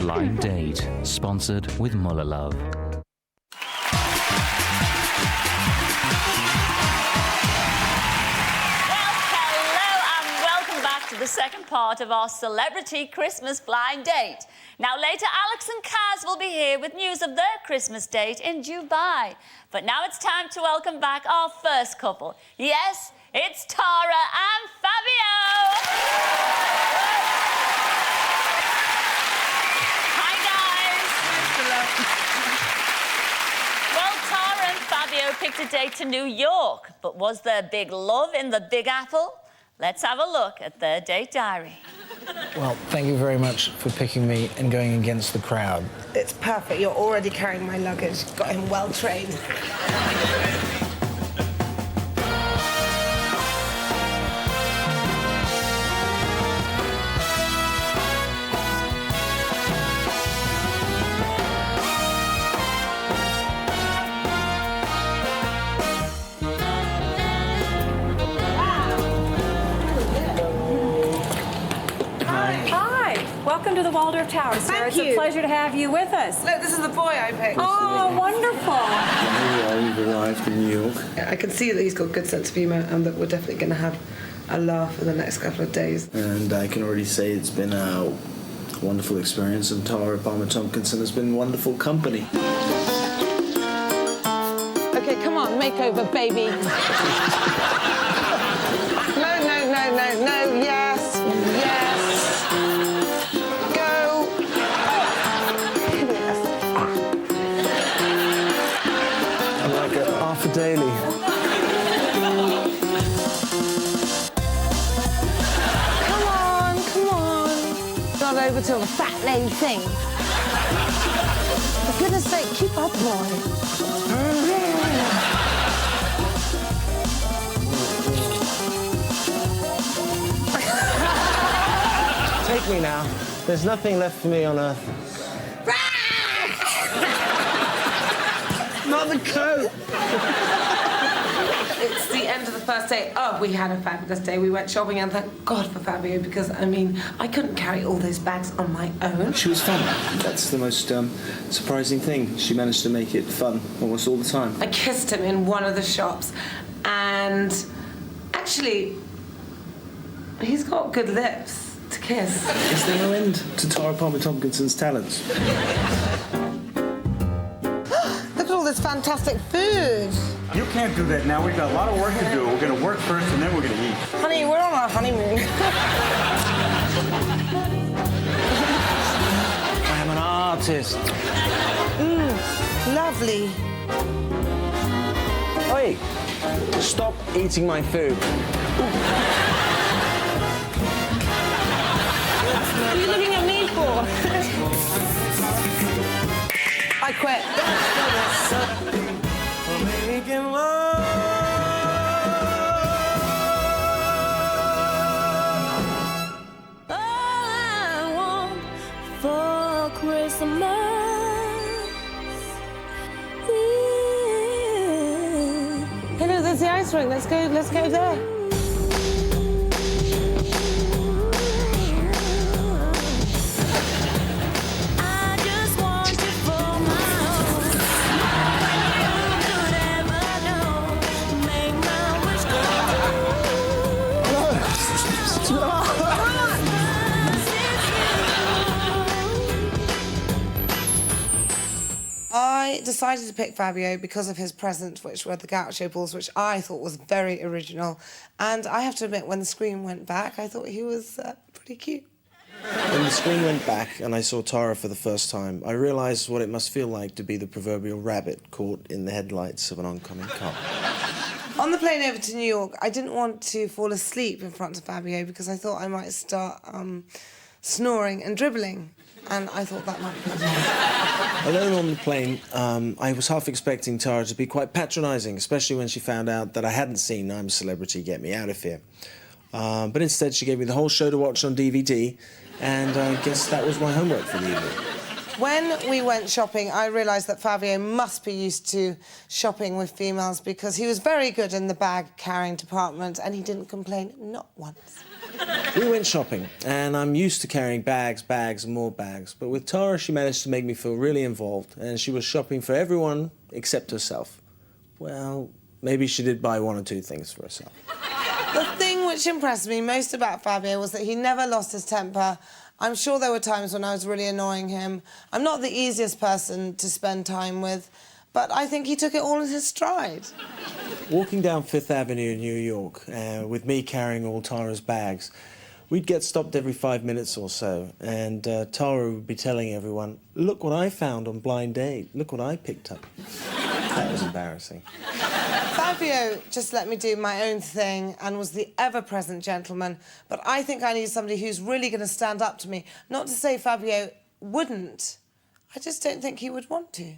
Blind Date, sponsored with Muller Love. The second part of our celebrity Christmas blind date. Now later Alex and Kaz will be here with news of their Christmas date in Dubai. But now it's time to welcome back our first couple. Yes, it's Tara and Fabio. Hi guys. Well, Tara and Fabio picked a date to New York, but was there big love in the Big Apple? Let's have a look at their date diary. Well, thank you very much for picking me and going against the crowd. It's perfect. You're already carrying my luggage. Got him well trained. Welcome to the Waldorf Tower, sir. Thank it's you. a pleasure to have you with us. Look, this is the boy I picked. Oh, wonderful. You've arrived in New York. I can see that he's got a good sense of humour and that we're definitely going to have a laugh for the next couple of days. And I can already say it's been a wonderful experience, and Tara Palmer-Tompkinson has been wonderful company. OK, come on, makeover, baby. No, yes, yes. Go. I like it half a daily. Come on. Not over till the fat lady sings. For goodness sake, keep up, boy. Take me now. There's nothing left for me on Earth. Not the coat! It's the end of the first day. Oh, we had a fabulous day. We went shopping, and thank God for Fabio, because, I mean, I couldn't carry all those bags on my own. She was fun. That's the most surprising thing. She managed to make it fun almost all the time. I kissed him in one of the shops, and actually, he's got good lips to kiss. Is there no end to Tara Palmer-Tompkinson's talents? Look at all this fantastic food. You can't do that now. We've got a lot of work to do. We're going to work first, and then we're going to eat. Honey, we're on our honeymoon. I am an artist. Lovely. Oi, stop eating my food. What are you looking at me for? I quit. Hey, look, there's the ice rink. Let's go there. I decided to pick Fabio because of his present, which were the gaucho balls, which I thought was very original. And I have to admit, when the screen went back, I thought he was pretty cute. When the screen went back and I saw Tara for the first time, I realised what it must feel like to be the proverbial rabbit caught in the headlights of an oncoming car. On the plane over to New York, I didn't want to fall asleep in front of Fabio because I thought I might start snoring and dribbling. And I thought that might be Alone on the plane, I was half expecting Tara to be quite patronising, especially when she found out that I hadn't seen I'm a Celebrity, Get Me Out of Here. But instead she gave me the whole show to watch on DVD, and I guess that was my homework for the evening. When we went shopping, I realised that Fabio must be used to shopping with females because he was very good in the bag-carrying department and he didn't complain, not once. We went shopping, and I'm used to carrying bags, and more bags. But with Tara, she managed to make me feel really involved, and she was shopping for everyone except herself. Well, maybe she did buy 1 or 2 things for herself. The thing which impressed me most about Fabio was that he never lost his temper. I'm sure there were times when I was really annoying him. I'm not the easiest person to spend time with, but I think he took it all in his stride. Walking down Fifth Avenue in New York, with me carrying all Tara's bags, we'd get stopped every 5 minutes or so, and Tara would be telling everyone, "Look what I found on Blind Date. Look what I picked up." That was embarrassing. Fabio just let me do my own thing and was the ever-present gentleman, but I think I need somebody who's really going to stand up to me. Not to say Fabio wouldn't. I just don't think he would want to.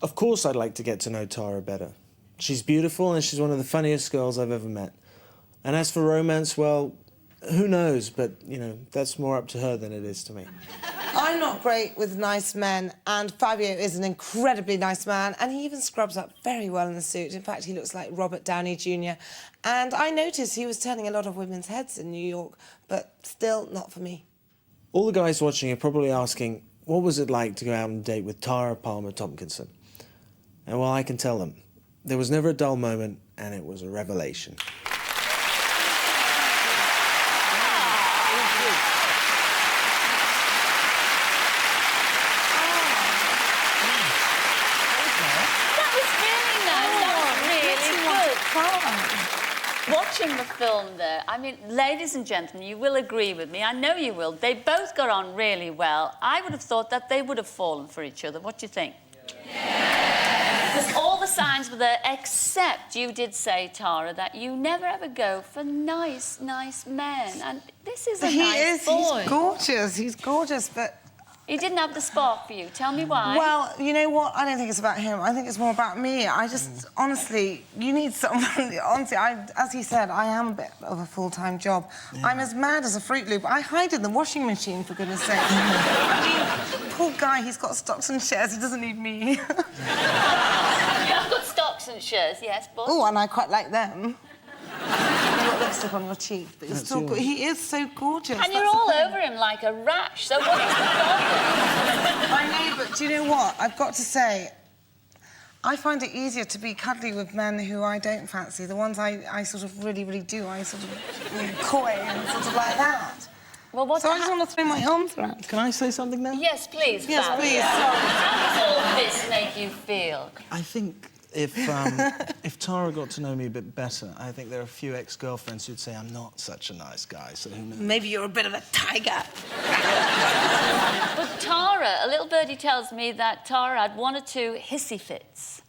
Of course I'd like to get to know Tara better. She's beautiful and she's one of the funniest girls I've ever met. And as for romance, well, who knows, but, you know, that's more up to her than it is to me. I'm not great with nice men, and Fabio is an incredibly nice man, and he even scrubs up very well in the suit. In fact, he looks like Robert Downey Jr. And I noticed he was turning a lot of women's heads in New York, but still not for me. All the guys watching are probably asking, what was it like to go out on a date with Tara Palmer Tompkinson? And well, I can tell them, there was never a dull moment, and it was a revelation. Watching the film there, I mean, ladies and gentlemen, you will agree with me. I know you will. They both got on really well. I would have thought that they would have fallen for each other. What do you think? Because all the signs were there, except you did say, Tara, that you never ever go for nice men. And this is a nice boy. He's gorgeous, but... He didn't have the spark for you. Tell me why. Well, you know what? I don't think it's about him. I think it's more about me. I just, honestly, you need someone... Honestly, as he said, I am a bit of a full-time job. Yeah. I'm as mad as a Fruit Loop. I hide in the washing machine, for goodness sake. I mean, poor guy, he's got stocks and shares. He doesn't need me. You've got stocks and shares, yes, but... Oh, and I quite like them. You've got lipstick on your cheek, but he's still good. He is so gorgeous. And you're all over him like a rash, so what is the problem? I know, but do you know what? I've got to say, I find it easier to be cuddly with men who I don't fancy. The ones I sort of really do. I sort of coy and sort of like that. Well, what... So I just want to throw my arms around. Can I say something now? Yes, please, Yes, Fab. please. How does all this make you feel? I think if Tara got to know me a bit better, I think there are a few ex-girlfriends who'd say I'm not such a nice guy, so who knows? Maybe you're a bit of a tiger. But Tara, a little birdie tells me that Tara had 1 or 2 hissy fits.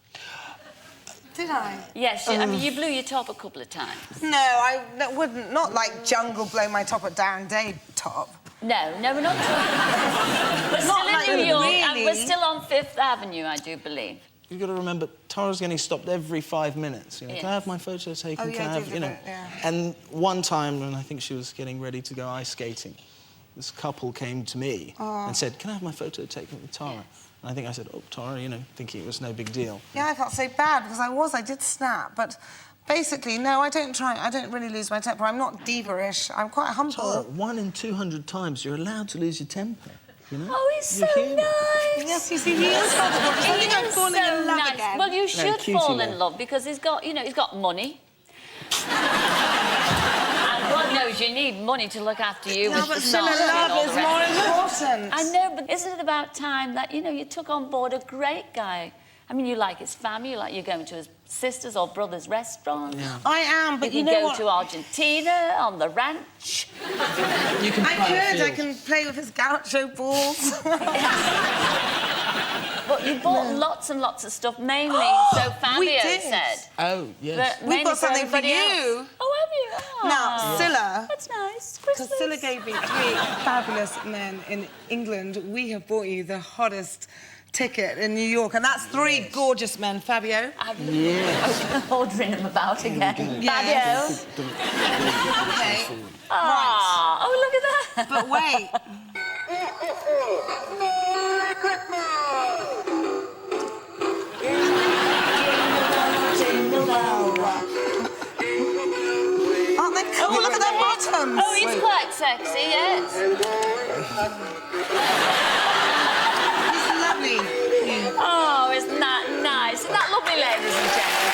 Did I? Yes, I mean, you blew your top a couple of times. No, I wouldn't. Not like Jungle blow my top at Darren Day top. No, we're not talking... We're still in New York, and we're still on Fifth Avenue, I do believe. You've got to remember, Tara's getting stopped every 5 minutes. You know, Can I have my photo taken? Oh, yeah, Can I have, you know? Yeah. And one time, when I think she was getting ready to go ice skating, this couple came to me and said, "Can I have my photo taken with Tara?" Yes. And I think I said, "Oh, Tara," you know, thinking it was no big deal. Yeah, I felt so bad because I did snap, but basically, no, I don't really lose my temper. I'm not diva-ish. I'm quite humble. Tara, 1 in 200 times you're allowed to lose your temper. You know? Oh, he's so nice. Yes, you see, he is so gorgeous. I think I'm falling in love again. Well, you should cutie fall love. in love because he's got, you know, he's got money. And God knows you need money to look after you. No, with but the still, snarky and all love the is rest. more important. I know, but isn't it about time that, you know, you took on board a great guy? I mean, you like his family, you like you're going to his sister's or brother's restaurant. Yeah. I am, but you you know can go what? to Argentina on the ranch. You can I can play with his gaucho balls. But you bought lots and lots of stuff, mainly, so We Fabio did. said. Oh, yes. But We've mainly got something for everybody you. else. Oh, have you? Oh. Now, Scylla. That's nice. Because Christmas. Scylla gave me 3 fabulous men in England. We have bought you the hottest ticket in New York, and that's 3 gorgeous men, Fabio. Yes. Ordering them about again. Yes. Fabio. Okay. Ah, oh, look at that. But wait. Jingle bell rock. Aren't they cool? Look at their bottoms. Oh, he's sexy, yes. It's lovely. Oh, isn't that nice? Isn't that lovely, ladies and gentlemen?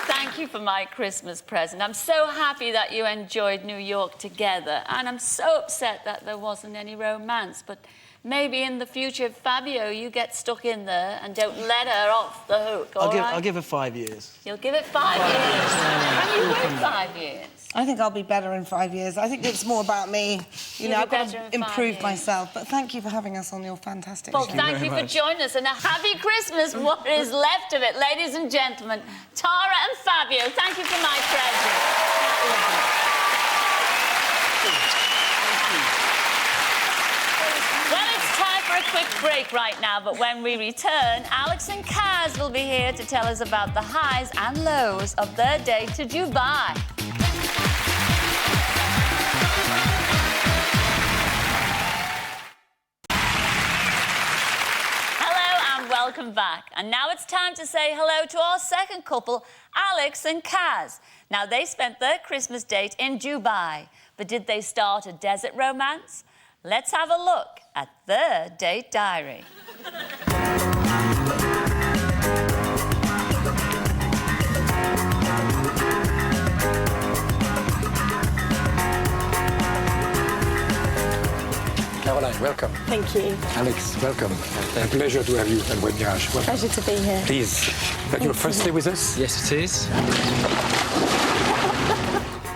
Thank you for my Christmas present. I'm so happy that you enjoyed New York together, and I'm so upset that there wasn't any romance, but maybe in the future, Fabio, you get stuck in there and don't let her off the hook, all right? I'll give her 5 years. You'll give it 5 years. Can you wait 5 years? I think I'll be better in 5 years. I think it's more about me. You know, I've got to improve myself. But thank you for having us on your fantastic show. Well, thank you for joining us, and a happy Christmas, what is left of it. Ladies and gentlemen, Tara and Fabio, thank you for my present. Well, it's time for a quick break right now, but when we return, Alex and Kaz will be here to tell us about the highs and lows of their date to Dubai. Welcome back. And now it's time to say hello to our second couple, Alex and Kaz. Now, they spent their Christmas date in Dubai, but did they start a desert romance? Let's have a look at their date diary. Caroline, welcome. Thank you. Alex, welcome. A pleasure to have you at Bon Voyage. Welcome. Pleasure to be here. Please, is that your first day with us? Yes, it is. I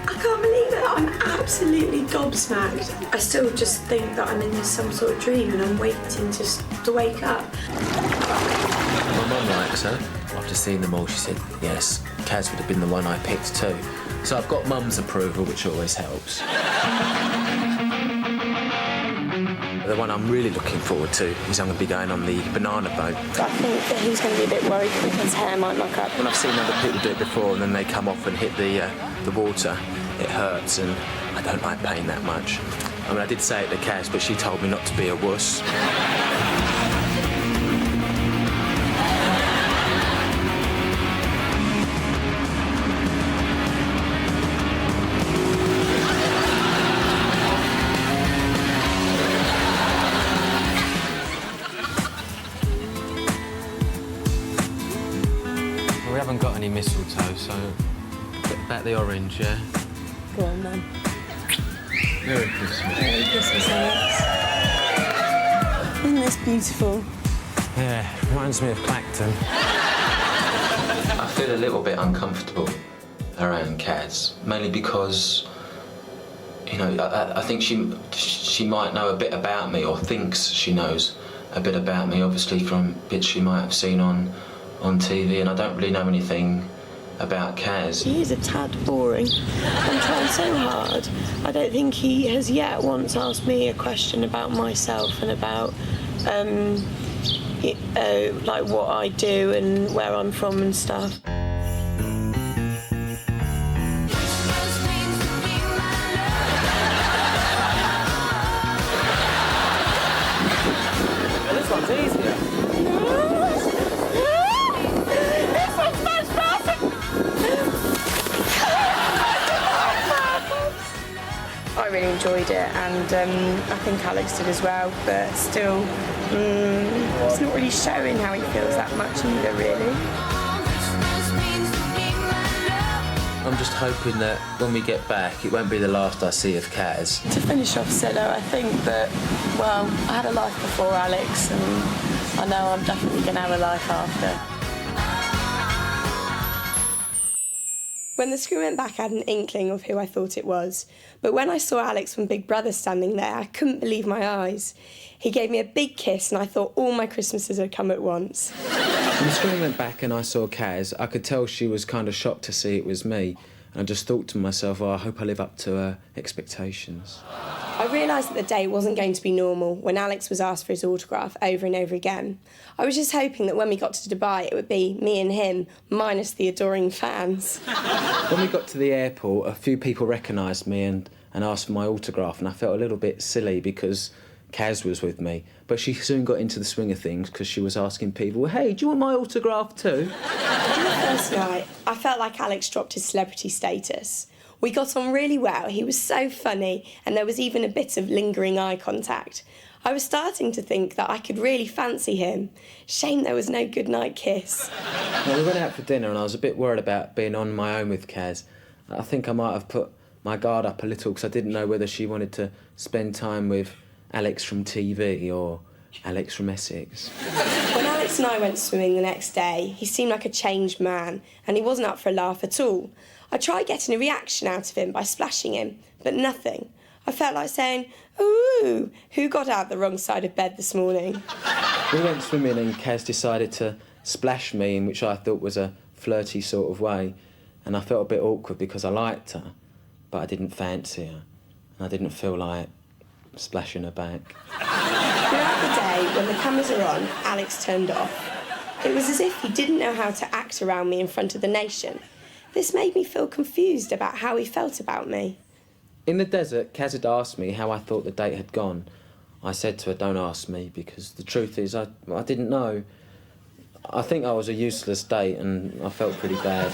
can't believe it. I'm absolutely gobsmacked. I still just think that I'm in some sort of dream and I'm waiting just to wake up. My mum likes her. After seeing them all, she said, yes, Kaz would have been the one I picked too. So I've got mum's approval, which always helps. The one I'm really looking forward to is I'm going to be going on the banana boat. I think that he's going to be a bit worried that his hair might knock up. When I've seen other people do it before and then they come off and hit the water, it hurts and I don't like pain that much. I mean, I did say it to Kaz, but she told me not to be a wuss. We haven't got any mistletoe, so get back the orange, yeah? Go on, then. Merry Christmas. Merry Christmas, Alex. Isn't this beautiful? Yeah, reminds me of Clacton. I feel a little bit uncomfortable around Kaz, mainly because, you know, I think she might know a bit about me, or thinks she knows a bit about me, obviously from bits she might have seen on TV, and I don't really know anything about Kaz. He is a tad boring. I'm trying so hard. I don't think he has yet once asked me a question about myself and about like what I do and where I'm from and stuff. This one's easier. I really enjoyed it, and I think Alex did as well, but still, it's not really showing how he feels that much either, really. I'm just hoping that when we get back, it won't be the last I see of Kaz. To finish off, Silo, I think that, well, I had a life before Alex, and I know I'm definitely going to have a life after. When the screen went back, I had an inkling of who I thought it was. But when I saw Alex from Big Brother standing there, I couldn't believe my eyes. He gave me a big kiss, and I thought all my Christmases had come at once. When the screen went back and I saw Kaz, I could tell she was kind of shocked to see it was me. And I just thought to myself, oh, I hope I live up to her expectations. I realised that the date wasn't going to be normal when Alex was asked for his autograph over and over again. I was just hoping that when we got to Dubai, it would be me and him, minus the adoring fans. When we got to the airport, a few people recognised me and asked for my autograph, and I felt a little bit silly because Kaz was with me. But she soon got into the swing of things because she was asking people, hey, do you want my autograph too? On the first night, I felt like Alex dropped his celebrity status. We got on really well, he was so funny, and there was even a bit of lingering eye contact. I was starting to think that I could really fancy him. Shame there was no goodnight kiss. Well, we went out for dinner and I was a bit worried about being on my own with Kaz. I think I might have put my guard up a little because I didn't know whether she wanted to spend time with Alex from TV or Alex from Essex. When Alex and I went swimming the next day, he seemed like a changed man, and he wasn't up for a laugh at all. I tried getting a reaction out of him by splashing him, but nothing. I felt like saying, ooh, who got out the wrong side of bed this morning? We went swimming and Kaz decided to splash me, in which I thought was a flirty sort of way, and I felt a bit awkward because I liked her, but I didn't fancy her, and I didn't feel like splashing her back. Throughout the day, when the cameras are on, Alex turned off. It was as if he didn't know how to act around me in front of the nation. This made me feel confused about how he felt about me. In the desert, Kaz had asked me how I thought the date had gone. I said to her, don't ask me, because the truth is I didn't know. I think I was a useless date and I felt pretty bad.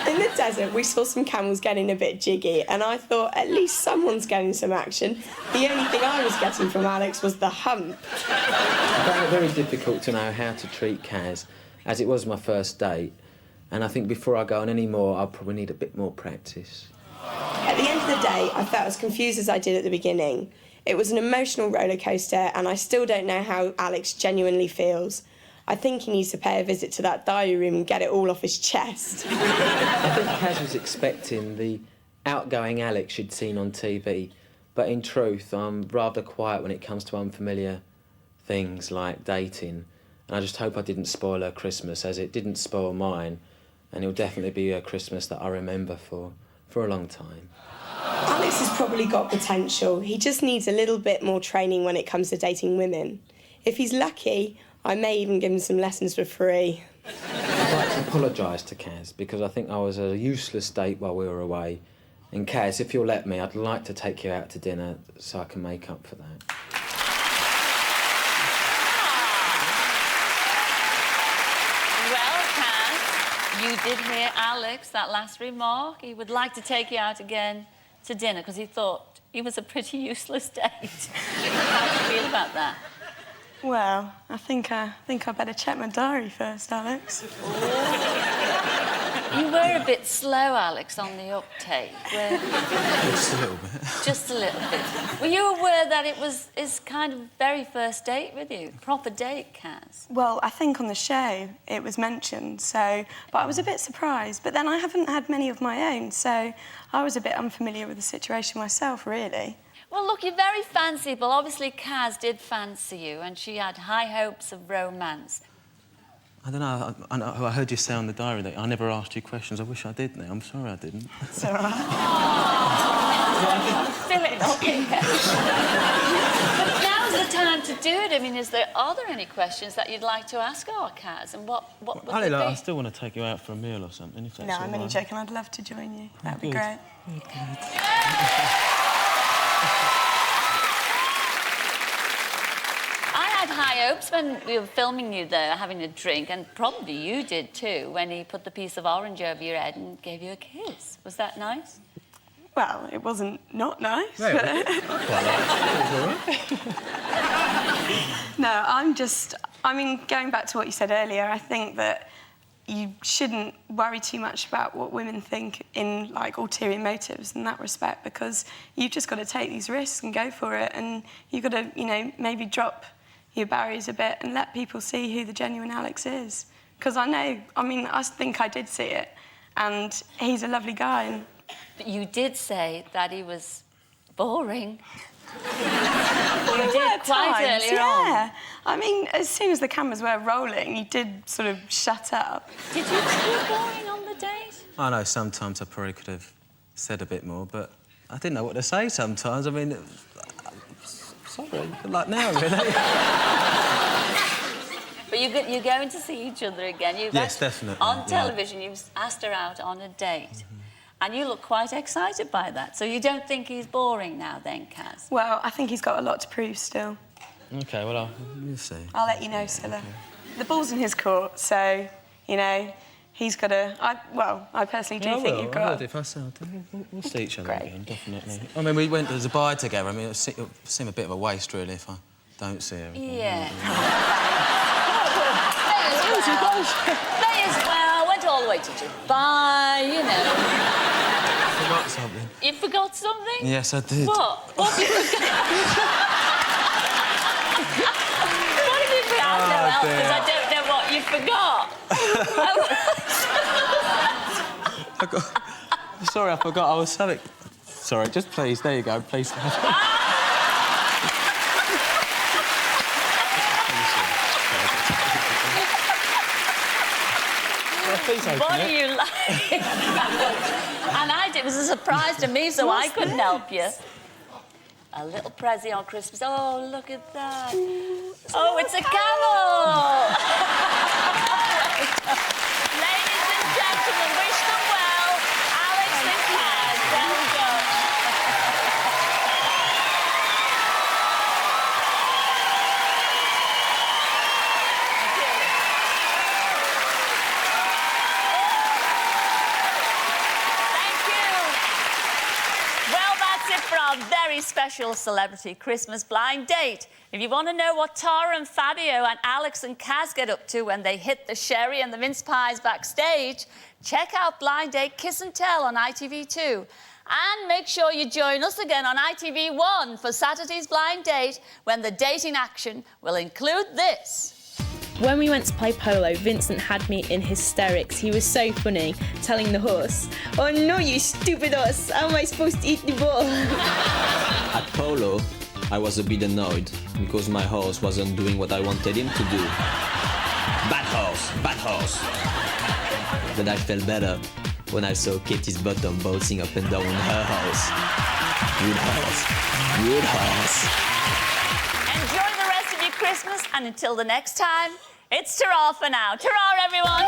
In the desert, we saw some camels getting a bit jiggy, and I thought, at least someone's getting some action. The only thing I was getting from Alex was the hump. I found it very difficult to know how to treat Kaz, as it was my first date, and I think before I go on any more, I'll probably need a bit more practice. At the end of the day, I felt as confused as I did at the beginning. It was an emotional roller coaster, and I still don't know how Alex genuinely feels. I think he needs to pay a visit to that diary room and get it all off his chest. I think Kaz was expecting the outgoing Alex she'd seen on TV, but in truth, I'm rather quiet when it comes to unfamiliar things like dating, and I just hope I didn't spoil her Christmas, as it didn't spoil mine, and it'll definitely be a Christmas that I remember for a long time. Alex has probably got potential. He just needs a little bit more training when it comes to dating women. If he's lucky, I may even give him some lessons for free. I'd like to apologise to Kaz, because I think I was a useless date while we were away. And Kaz, if you'll let me, I'd like to take you out to dinner so I can make up for that. Well, Kaz, you did hear Alex, that last remark. He would like to take you out again to dinner because he thought he was a pretty useless date. How do you feel about that? Well, I think I better check my diary first, Alex. You were a bit slow, Alex, on the uptake. Just a little bit. Just a little bit. Were you aware that it was his kind of very first date with you? Proper date, Kaz? Well, I think on the show it was mentioned, but I was a bit surprised. But then I haven't had many of my own, so I was a bit unfamiliar with the situation myself, really. Well, look, you're very fanciful. Obviously, Kaz did fancy you, and she had high hopes of romance. I don't know, I heard you say on the diary that I never asked you questions. I wish I did now. I'm sorry I didn't. It's all right. Fill it up, But now's the time to do it. I mean, are there any questions that you'd like to ask our Kaz? And what would they be? I still want to take you out for a meal or something, if that's No, all I'm only right. joking. I'd love to join you. That'd be Good. great. I had high hopes when we were filming you there, having a drink, and probably you did too, when he put the piece of orange over your head and gave you a kiss. Was that nice? Well, it wasn't not nice. No, No, I mean, going back to what you said earlier, I think that you shouldn't worry too much about what women think in, like, ulterior motives in that respect, because you've just got to take these risks and go for it, and you've got to, maybe drop your barriers a bit and let people see who the genuine Alex is. Because I think I did see it, and he's a lovely guy. And... But you did say that he was boring. Well, you did quite earlier on. I mean, as soon as the cameras were rolling, you did sort of shut up. Did you feel boring on the date? I know sometimes I probably could have said a bit more, but I didn't know what to say sometimes. I mean, sorry, like now, really. But you're going to see each other again. Yes, definitely. On television, you've asked her out on a date. And you look quite excited by that. So you don't think he's boring now, then, Kaz? Well, I think he's got a lot to prove still. OK, well, we'll see. I'll let you know, Scylla. The ball's in his court, so, he's got to... I personally do think you've got... If I said, we'll see each other Great. again, definitely. I mean, we went to Dubai together. I mean, it'll seem a bit of a waste, really, if I don't see her again. Yeah. May as well. Went all the way to Dubai, you know. I forgot something. You forgot something? Yes, I did. What? What have you forgot? What have you forgot? No, because I don't know what you forgot. Sorry, I forgot. I was having... Sorry, just please. There you go. Please. What are you like? And it was a surprise to me, so I couldn't help you. A little present on Christmas. Oh, look at that. Oh, it's a camel. Ladies and gentlemen, wish them well. Alex and Kaz, well done. For our very special celebrity Christmas blind date. If you want to know what Tara and Fabio and Alex and Kaz get up to when they hit the sherry and the mince pies backstage, check out Blind Date Kiss and Tell on ITV2. And make sure you join us again on ITV1 for Saturday's blind date, when the dating action will include this. When we went to play polo, Vincent had me in hysterics. He was so funny, telling the horse, "Oh no, you stupid horse, how am I supposed to eat the ball?" At polo, I was a bit annoyed because my horse wasn't doing what I wanted him to do. Bad horse, bad horse. But I felt better when I saw Katie's bottom bouncing up and down her horse. Good horse, good horse. Enjoy the rest of your Christmas, and until the next time, it's ta-ra for now. Ta-ra, everyone!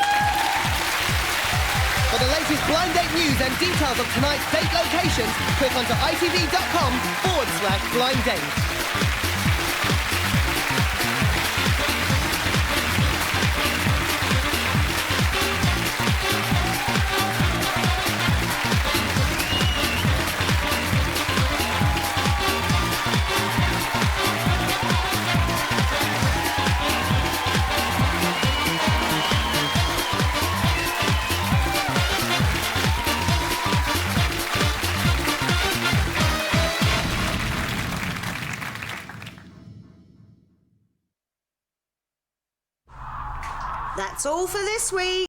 For the latest blind date news and details of tonight's date locations, click onto itv.com/blind date. That's all for this week.